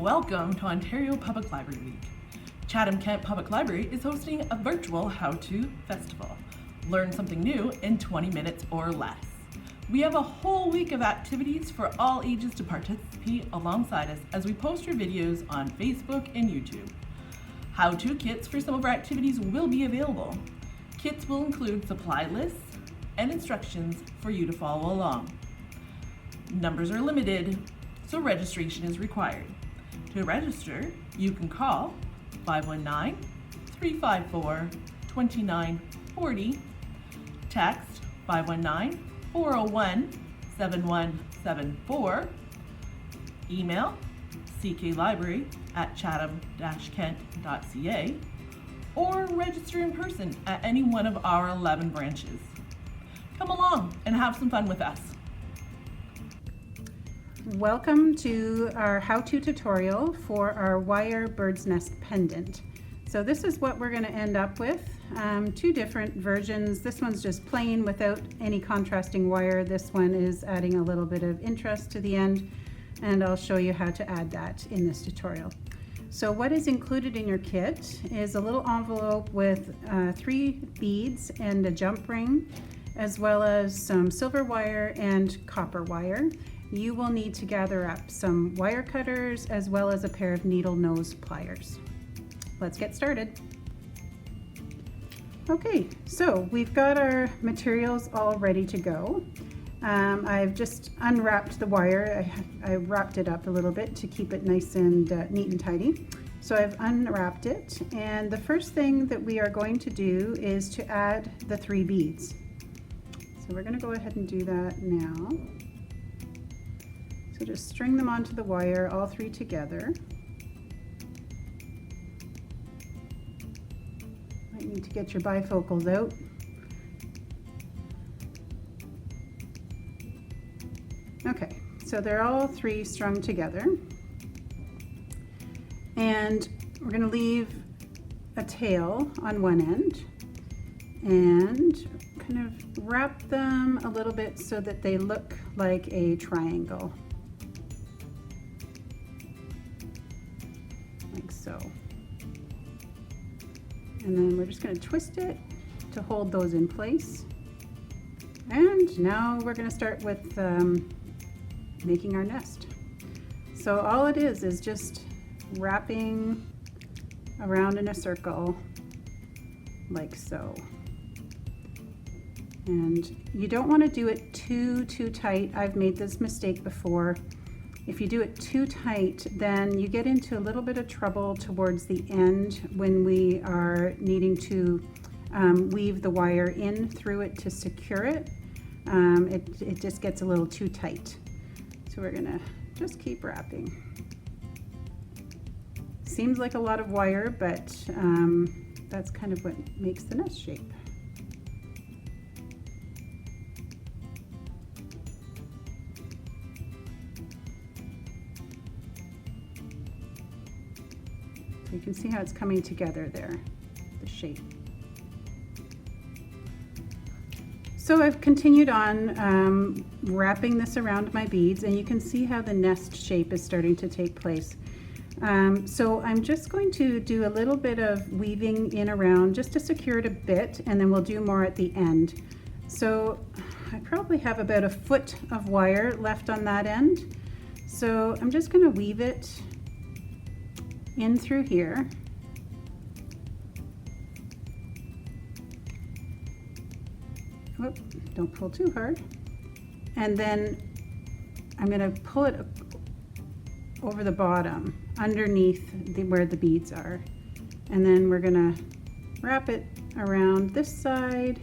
Welcome to Ontario Public Library Week. Chatham-Kent Public Library is hosting a virtual how-to festival. Learn something new in 20 minutes or less. We have a whole week of activities for all ages to participate alongside us as we post your videos on Facebook and YouTube. How-to kits for some of our activities will be available. Kits will include supply lists and instructions for you to follow along. Numbers are limited, so registration is required. To register, you can call 519-354-2940, text 519-401-7174, email cklibrary@chatham-kent.ca, or register in person at any one of our 11 branches. Come along and have some fun with us. Welcome to our how-to tutorial for our wire bird's nest pendant. So this is what we're going to end up with. Two different versions. This one's just plain without any contrasting wire. This one is adding a little bit of interest to the end, and I'll show you how to add that in this tutorial. So what is included in your kit is a little envelope with 3 beads and a jump ring, as well as some silver wire and copper wire. You will need to gather up some wire cutters as well as a pair of needle nose pliers. Let's get started. Okay, so we've got our materials all ready to go. I've just unwrapped the wire. I wrapped it up a little bit to keep it nice and neat and tidy. So I've unwrapped it, and the first thing that we are going to do is to add the 3 beads. So we're going to go ahead and do that now. So just string them onto the wire, all 3 together. Might need to get your bifocals out. Okay, so they're all 3 strung together. And we're going to leave a tail on one end and kind of wrap them a little bit so that they look like a triangle. Like so. And then we're just going to twist it to hold those in place. And now we're going to start with making our nest. So all it is just wrapping around in a circle like so. And you don't want to do it too tight. I've made this mistake before. If you do it too tight, then you get into a little bit of trouble towards the end when we are needing to weave the wire in through it to secure it. It just gets a little too tight. So we're gonna just keep wrapping. Seems like a lot of wire, but that's kind of what makes the nest shape. So you can see how it's coming together there, the shape. So I've continued on wrapping this around my beads, and you can see how the nest shape is starting to take place. So I'm just going to do a little bit of weaving in around just to secure it a bit, and then we'll do more at the end. So I probably have about a foot of wire left on that end. So I'm just going to weave it in through here. Whoop, don't pull too hard. And then I'm going to pull it over the bottom, underneath where the beads are. And then we're going to wrap it around this side,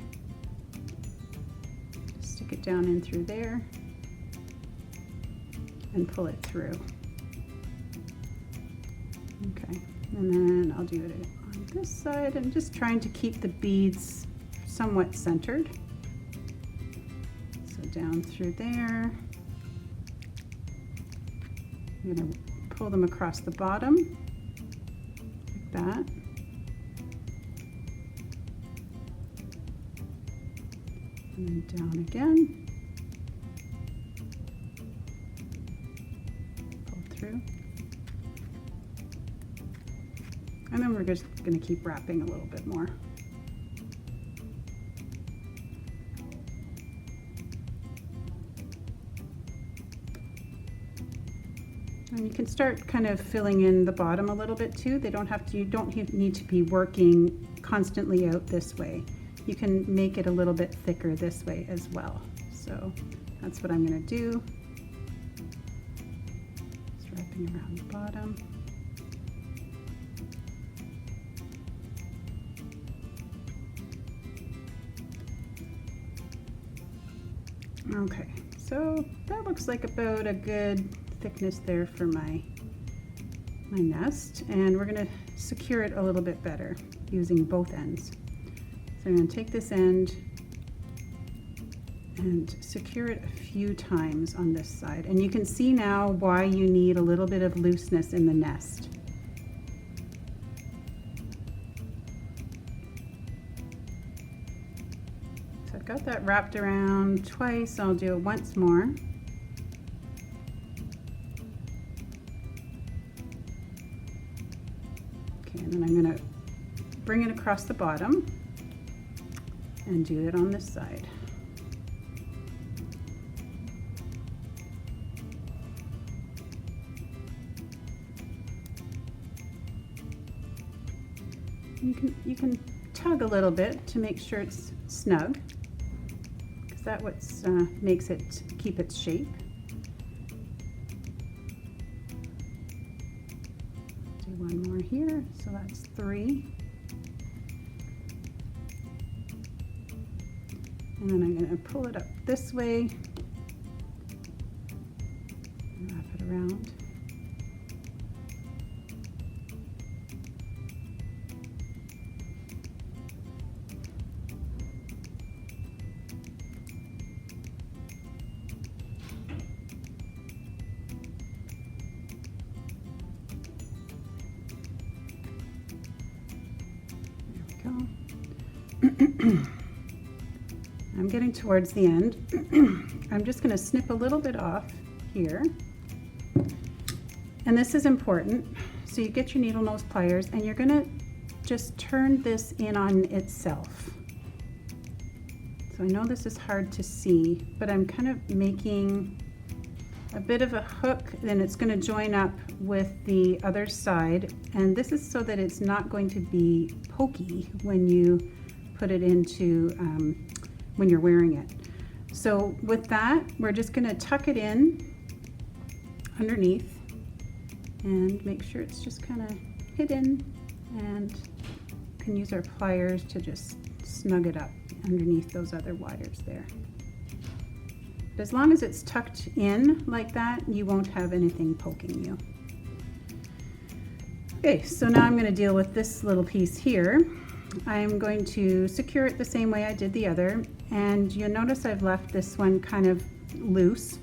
stick it down in through there, and pull it through. Okay, and then I'll do it on this side. I'm just trying to keep the beads somewhat centered. So down through there. I'm going to pull them across the bottom, like that. And then down again. Pull through. just going to keep wrapping a little bit more. And you can start kind of filling in the bottom a little bit too. They don't have to, you don't need to be working constantly out this way. You can make it a little bit thicker this way as well. So that's what I'm going to do. Just wrapping around the bottom. Okay, so that looks like about a good thickness there for my nest, and we're going to secure it a little bit better using both ends. So I'm going to take this end and secure it a few times on this side, and you can see now why you need a little bit of looseness in the nest. So I've got that wrapped around twice. I'll do it once more. And then I'm going to bring it across the bottom and do it on this side. You can tug a little bit to make sure it's snug, because that's what makes it keep its shape. One more here, so that's 3. And then I'm going to pull it up this way and wrap it around. I'm getting towards the end. I'm just going to snip a little bit off here. And this is important. So you get your needle nose pliers and you're going to just turn this in on itself. So I know this is hard to see, but I'm kind of making a bit of a hook, then it's going to join up with the other side, and this is so that it's not going to be pokey when you put it into when you're wearing it. So with that, we're just going to tuck it in underneath and make sure it's just kind of hidden, and we can use our pliers to just snug it up underneath those other wires there. But as long as it's tucked in like that, you won't have anything poking you. Okay, so now I'm going to deal with this little piece here. I'm going to secure it the same way I did the other, and you'll notice I've left this one kind of loose,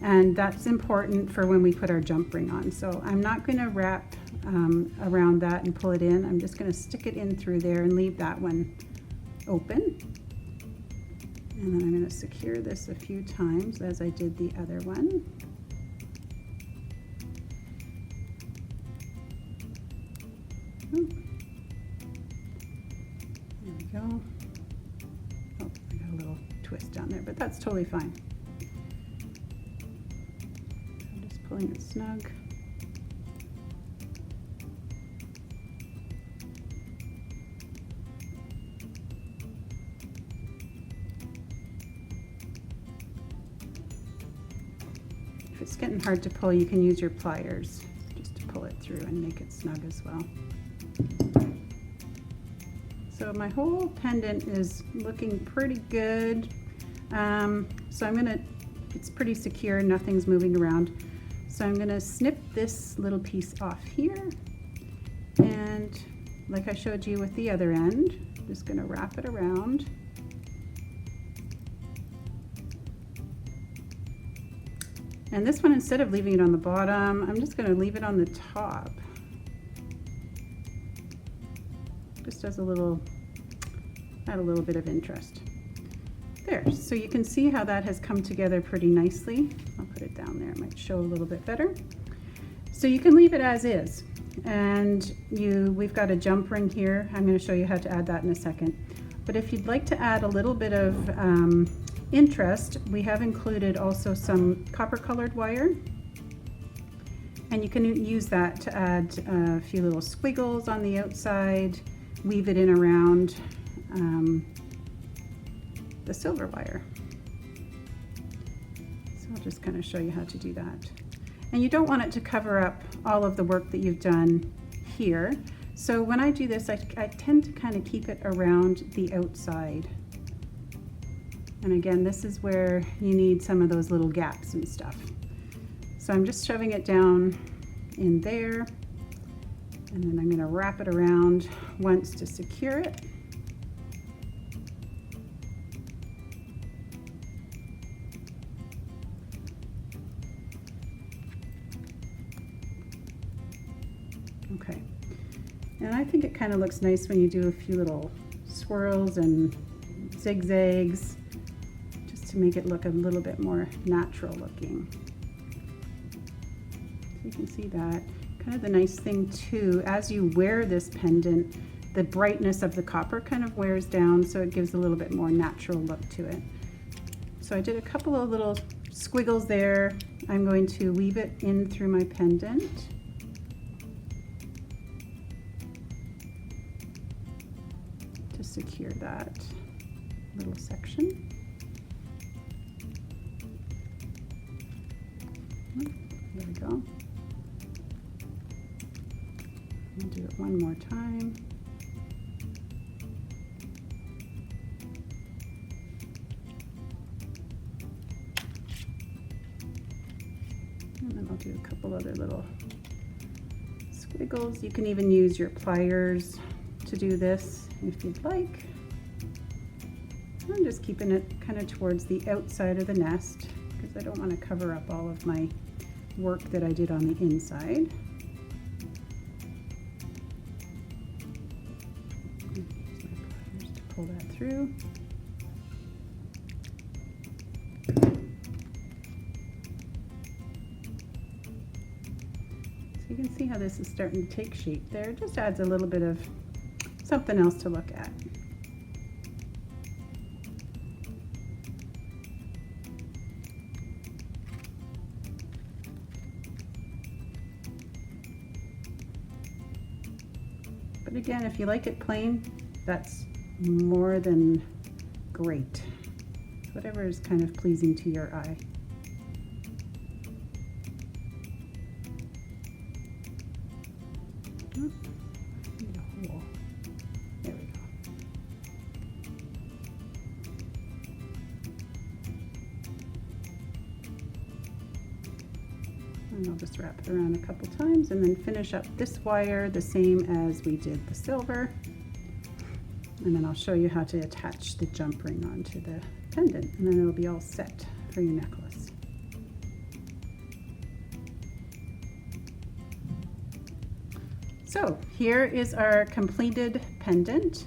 and that's important for when we put our jump ring on. So I'm not going to wrap around that and pull it in. I'm just going to stick it in through there and leave that one open. And then I'm going to secure this a few times as I did the other one. Oh, there we go. Oh, I got a little twist down there, but that's totally fine. So I'm just pulling it snug. If it's getting hard to pull, you can use your pliers just to pull it through and make it snug as well. So my whole pendant is looking pretty good. So I'm gonna, it's pretty secure, nothing's moving around. So I'm gonna snip this little piece off here. And like I showed you with the other end, I'm just gonna wrap it around. And this one, instead of leaving it on the bottom, I'm just going to leave it on the top. Just as a little, add a little bit of interest. There, so you can see how that has come together pretty nicely. I'll put it down there, it might show a little bit better. So you can leave it as is. and we've got a jump ring here. I'm going to show you how to add that in a second. But if you'd like to add a little bit of interest, we have included also some copper colored wire. And you can use that to add a few little squiggles on the outside, weave it in around the silver wire. So I'll just kind of show you how to do that. And you don't want it to cover up all of the work that you've done here. So when I do this, I tend to kind of keep it around the outside. And again, this is where you need some of those little gaps and stuff. So I'm just shoving it down in there, and then I'm going to wrap it around once to secure it. Okay, and I think it kind of looks nice when you do a few little swirls and zigzags, just to make it look a little bit more natural looking. So you can see that. Kind of the nice thing too, as you wear this pendant, the brightness of the copper kind of wears down, so it gives a little bit more natural look to it. So I did a couple of little squiggles there. I'm going to weave it in through my pendant. To secure that little section. There we go. I'll do it one more time. And then I'll do a couple other little squiggles. You can even use your pliers to do this if you'd like. I'm just keeping it kind of towards the outside of the nest because I don't want to cover up all of my work that I did on the inside. Use my pliers to pull that through. So you can see how this is starting to take shape there. It just adds a little bit of something else to look at. But again, if you like it plain, that's more than great. Whatever is kind of pleasing to your eye. Need a hole. There we go. And I'll just wrap it around a couple times and then finish up this wire the same as we did the silver. And then I'll show you how to attach the jump ring onto the pendant, and then it'll be all set for your necklace. So here is our completed pendant.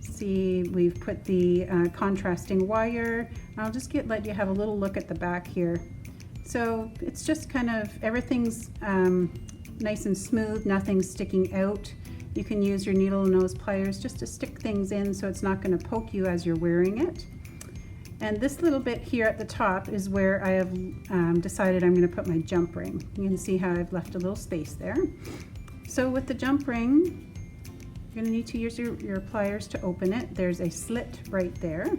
See, we've put the contrasting wire. I'll just let you have a little look at the back here. So it's just kind of, everything's nice and smooth, nothing's sticking out. You can use your needle nose pliers just to stick things in so it's not going to poke you as you're wearing it. And this little bit here at the top is where I have decided I'm going to put my jump ring. You can see how I've left a little space there. So with the jump ring, you're going to need to use your pliers to open it. There's a slit right there.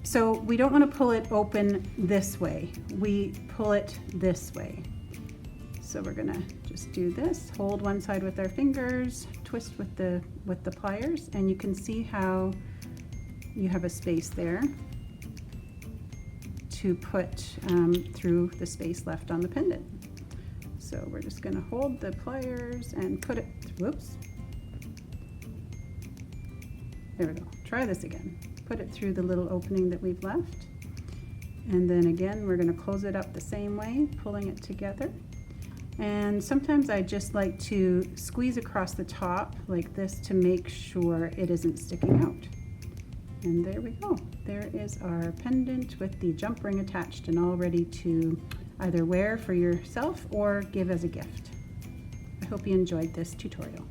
So we don't want to pull it open this way. We pull it this way. So we're going to just do this, hold one side with our fingers, twist with the pliers, and you can see how you have a space there to put through the space left on the pendant. So we're just going to hold the pliers and put it, whoops. There we go. Try this again. Put it through the little opening that we've left. And then again, we're going to close it up the same way, pulling it together. And sometimes I just like to squeeze across the top like this to make sure it isn't sticking out. And there we go. There is our pendant with the jump ring attached and all ready to either wear for yourself or give as a gift. I hope you enjoyed this tutorial.